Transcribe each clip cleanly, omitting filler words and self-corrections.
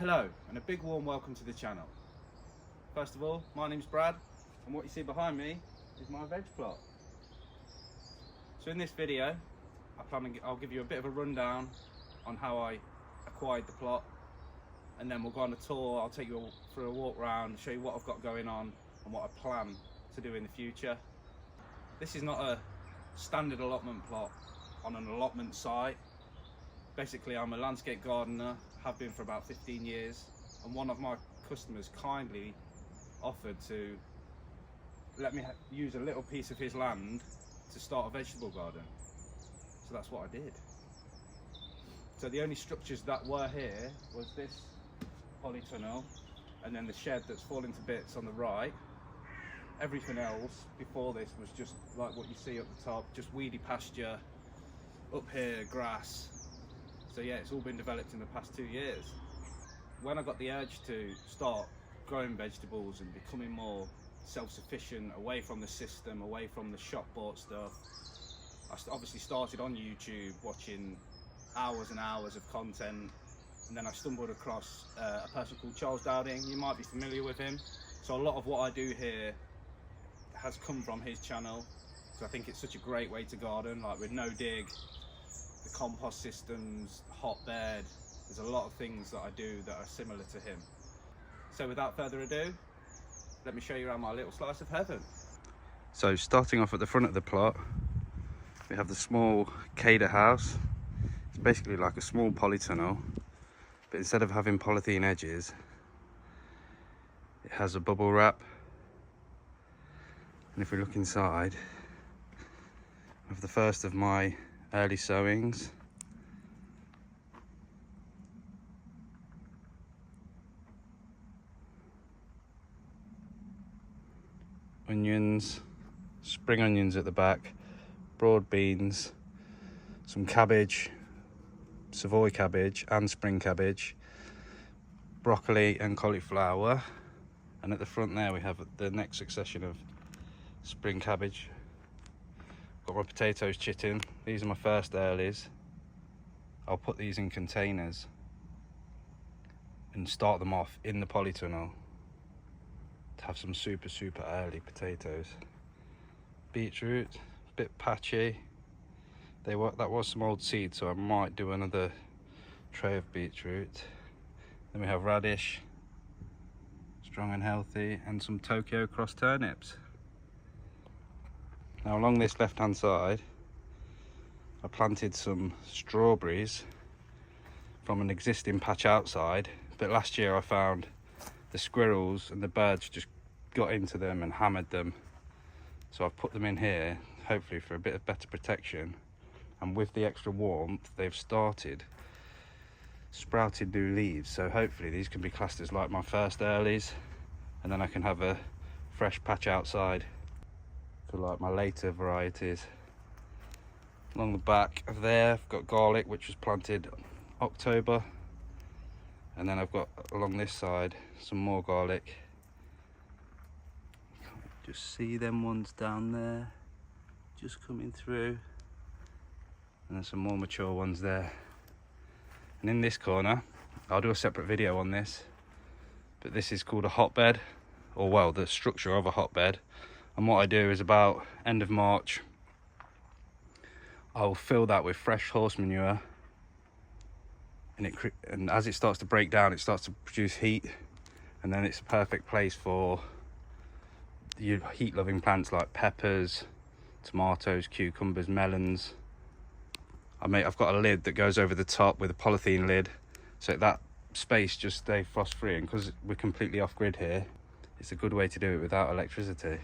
Hello and a big warm welcome to the channel. First of all, my name's Brad and what you see behind me is my veg plot. So in this video I'll give you a bit of a rundown on how I acquired the plot, and then we'll go on a tour. I'll take you for a walk around, show you what I've got going on and what I plan to do in the future. This is not a standard allotment plot on an allotment site. Basically, I'm a landscape gardener, have been for about 15 years, and one of my customers kindly offered to let me use a little piece of his land to start a vegetable garden. So that's what I did. So the only structures that were here was this polytunnel and then the shed that's fallen to bits on the right. Everything else before this was just like what you see up the top, just weedy pasture, up here grass. So yeah, it's all been developed in the past 2 years. When I got the urge to start growing vegetables and becoming more self-sufficient, away from the system, away from the shop bought stuff, I obviously started on YouTube watching hours and hours of content, and then I stumbled across a person called Charles Dowding. You might be familiar with him. So a lot of what I do here has come from his channel, because I think it's such a great way to garden, like with no dig, the compost systems, hotbed. There's a lot of things that I do that are similar to him. So without further ado, let me show you around my little slice of heaven. So starting off at the front of the plot, we have the small Cader house. It's basically like a small polytunnel, but instead of having polythene edges, it has a bubble wrap. And if we look inside, we have the first of my early sowings. Onions, spring onions at the back, broad beans, some cabbage, Savoy cabbage and spring cabbage, broccoli and cauliflower, and at the front there we have the next succession of spring cabbage. Got my potatoes chitting. These are my first earlies. I'll put these in containers and start them off in the polytunnel to have some super early potatoes. Beetroot, bit patchy. That was some old seed, so I might do another tray of beetroot. Then we have radish, strong and healthy, and some Tokyo cross turnips. Now along this left hand side, I planted some strawberries from an existing patch outside, but last year I found the squirrels and the birds just got into them and hammered them. So I've put them in here, hopefully for a bit of better protection. And with the extra warmth, they've sprouted new leaves. So hopefully these can be classed as like my first earlies, and then I can have a fresh patch outside for like my later varieties. Along the back of there, I've got garlic, which was planted October. And then I've got along this side some more garlic. Just see them ones down there, just coming through. And there's some more mature ones there. And in this corner, I'll do a separate video on this, but this is called a hotbed, or well, the structure of a hotbed. And what I do is about end of March, I'll fill that with fresh horse manure, and as it starts to break down, it starts to produce heat, and then it's a perfect place for your heat-loving plants like peppers, tomatoes, cucumbers, melons. I've got a lid that goes over the top with a polythene lid, so that space just stays frost-free. And because we're completely off-grid here, it's a good way to do it without electricity.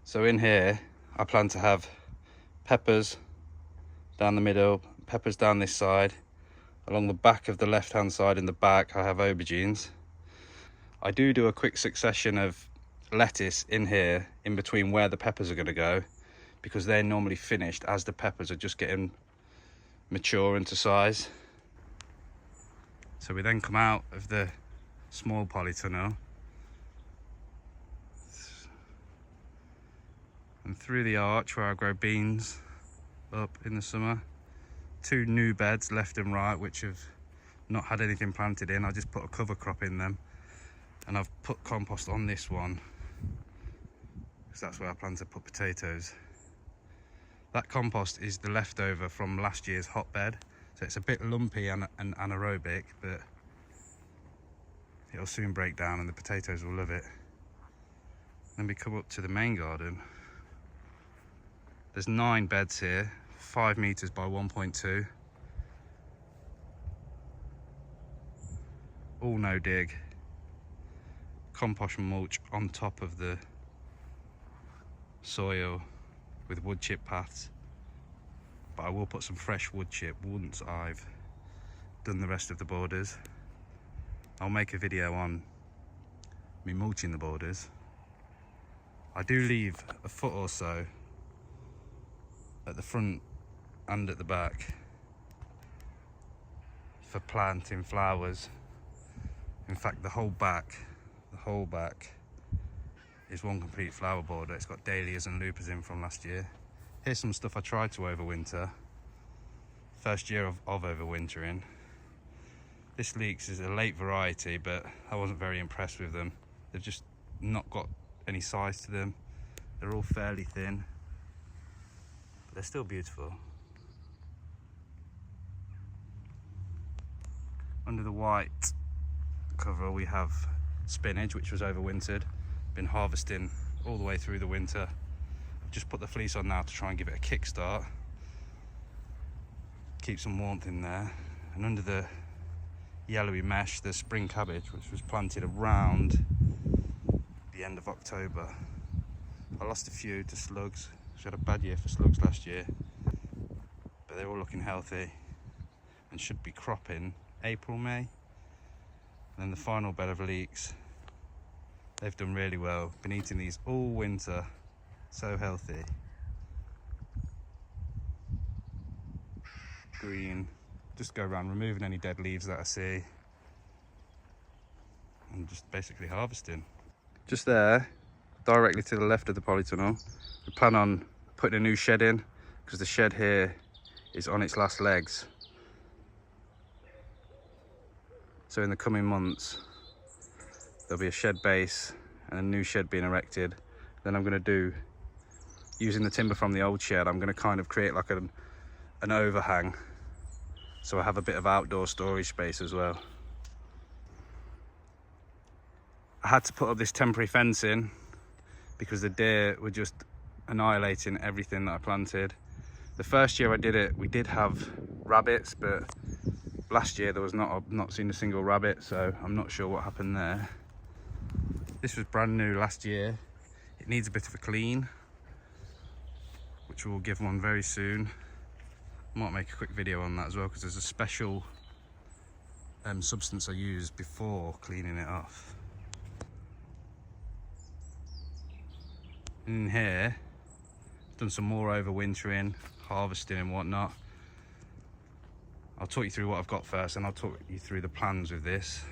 So in here, I plan to have peppers down the middle, peppers down this side. Along the back of the left-hand side in the back, I have aubergines. I do a quick succession of lettuce in here, in between where the peppers are going to go, because they're normally finished as the peppers are just getting mature into size. So we then come out of the small polytunnel and through the arch where I grow beans up in the summer. 2 new beds left and right, which have not had anything planted in. I just put a cover crop in them, and I've put compost on this one because that's where I plan to put potatoes. That compost is the leftover from last year's hotbed, so it's a bit lumpy and anaerobic, but it'll soon break down and the potatoes will love it. Then we come up to the main garden. There's 9 beds here, 5 meters by 1.2. All no dig. Compost mulch on top of the soil with wood chip paths. But I will put some fresh wood chip once I've done the rest of the borders. I'll make a video on me mulching the borders. I do leave a foot or so at the front and at the back for planting flowers. In fact, the whole back is one complete flower border. It's got dahlias and lupus in from last year. Here's some stuff I tried to overwinter. First year of overwintering. This leeks is a late variety, but I wasn't very impressed with them. They've just not got any size to them. They're all fairly thin, but they're still beautiful. Under the white cover we have spinach, which was overwintered. Been harvesting all the way through the winter. I've just put the fleece on now to try and give it a kickstart. Keep some warmth in there. And under the yellowy mesh, the spring cabbage, which was planted around the end of October. I lost a few to slugs. We had a bad year for slugs last year, but they're all looking healthy and should be cropping April, May. And then the final bed of leeks, they've done really well. Been eating these all winter, so healthy. Green. Just go around removing any dead leaves that I see and just basically harvesting. Just there, directly to the left of the polytunnel, we plan on putting a new shed in because the shed here is on its last legs. So in the coming months there'll be a shed base and a new shed being erected. Then I'm going to do, using the timber from the old shed, I'm going to kind of create like an overhang, so I have a bit of outdoor storage space as well. I had to put up this temporary fence in because the deer were just annihilating everything that I planted. The first year I did it, we did have rabbits, but last year there was I've not seen a single rabbit, so I'm not sure what happened there. This was brand new last year. It needs a bit of a clean, which we'll give one very soon. I might make a quick video on that as well, because there's a special substance I use before cleaning it off. In here, done some more overwintering, harvesting and whatnot. I'll talk you through what I've got first, and I'll talk you through the plans with this.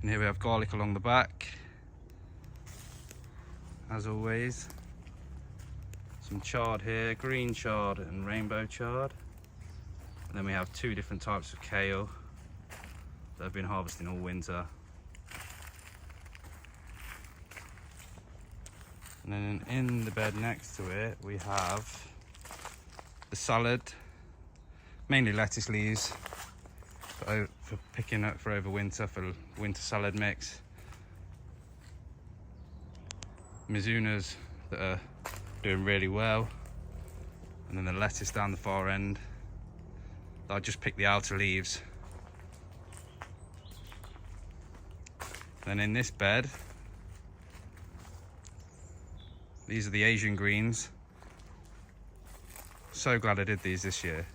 And here we have garlic along the back, as always. Some chard here, green chard and rainbow chard. And then we have 2 different types of kale that I've been harvesting all winter. And then in the bed next to it we have the salad, mainly lettuce leaves for picking up for overwinter, for winter salad mix. Mizunas that are doing really well, and then the lettuce down the far end. I just picked the outer leaves. Then in this bed, these are the Asian greens. So glad I did these this year.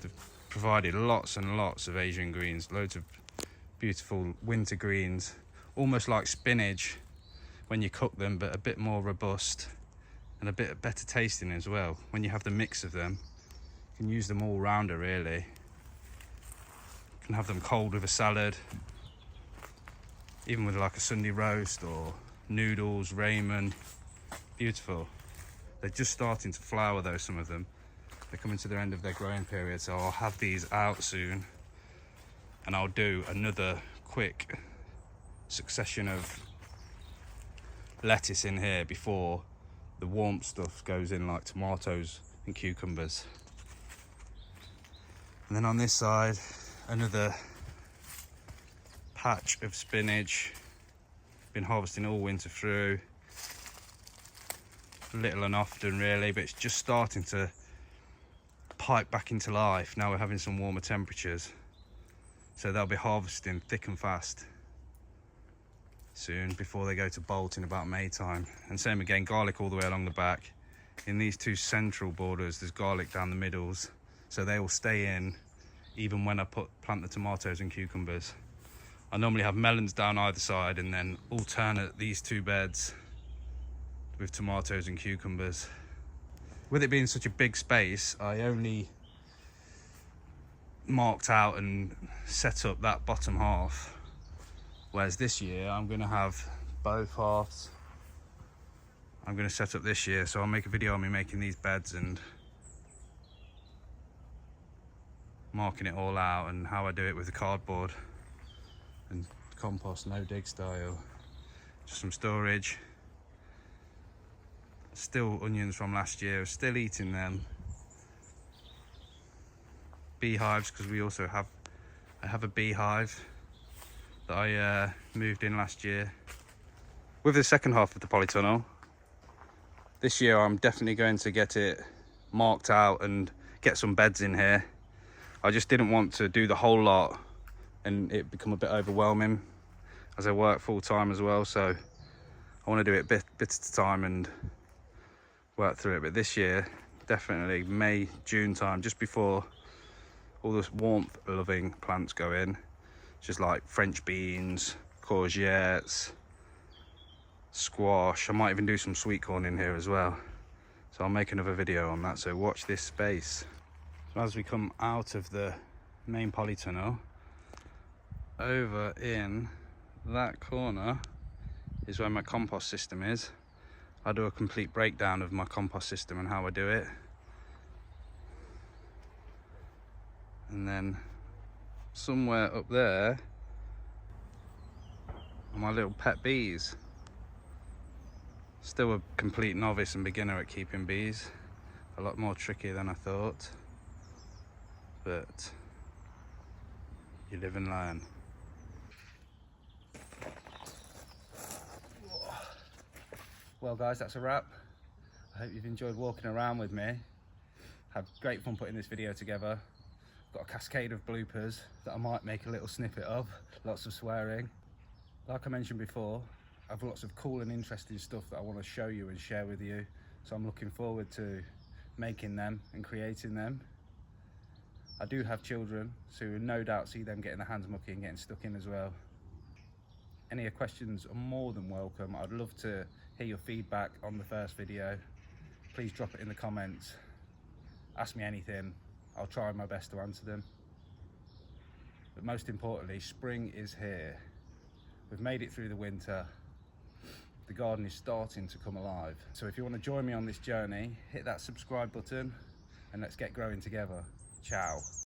They've provided lots and lots of Asian greens, loads of beautiful winter greens, almost like spinach when you cook them, but a bit more robust and a bit better tasting as well. When you have the mix of them, you can use them all rounder really. You can have them cold with a salad, even with like a Sunday roast or noodles, ramen. Beautiful. They're just starting to flower though, some of them. They're coming to the end of their growing period, so I'll have these out soon and I'll do another quick succession of lettuce in here before the warm stuff goes in, like tomatoes and cucumbers. And then on this side, another patch of spinach. Been harvesting all winter through, little and often really, but it's just starting to pipe back into life. Now we're having some warmer temperatures, so they'll be harvesting thick and fast soon before they go to bolt in about May time. And same again, garlic all the way along the back. In these two central borders there's garlic down the middles, so they will stay in even when I plant the tomatoes and cucumbers. I normally have melons down either side and then alternate these two beds with tomatoes and cucumbers. With it being such a big space, I only marked out and set up that bottom half, whereas this year I'm going to have both halves. I'm going to set up this year, so I'll make a video on me making these beds and marking it all out and how I do it with the cardboard and compost, no dig style. Just some storage. Still onions from last year, still eating them. Beehives, because I have a beehive that I moved in last year. With the second half of the polytunnel, this year I'm definitely going to get it marked out and get some beds in here. I just didn't want to do the whole lot and it become a bit overwhelming, as I work full time as well, so I want to do it bit at a time and work through it. But this year, definitely May, June time, just before all the warmth loving plants go in, just like French beans, courgettes, squash. I might even do some sweet corn in here as well, so I'll make another video on that, so watch this space. So as we come out of the main polytunnel, over in that corner is where my compost system is. I do a complete breakdown of my compost system and how I do it. And then somewhere up there are my little pet bees. Still a complete novice and beginner at keeping bees. A lot more tricky than I thought. But you live and learn. Well guys, that's a wrap. I hope you've enjoyed walking around with me. Had great fun putting this video together. Got a cascade of bloopers that I might make a little snippet of. Lots of swearing. Like I mentioned before, I have lots of cool and interesting stuff that I want to show you and share with you. So I'm looking forward to making them and creating them. I do have children, so no doubt see them getting their hands mucky and getting stuck in as well. Any questions are more than welcome. I'd love to hear your feedback on the first video. Please drop it in the comments. Ask me anything. I'll try my best to answer them. But most importantly, spring is here. We've made it through the winter. The garden is starting to come alive. So if you want to join me on this journey, hit that subscribe button and let's get growing together. Ciao.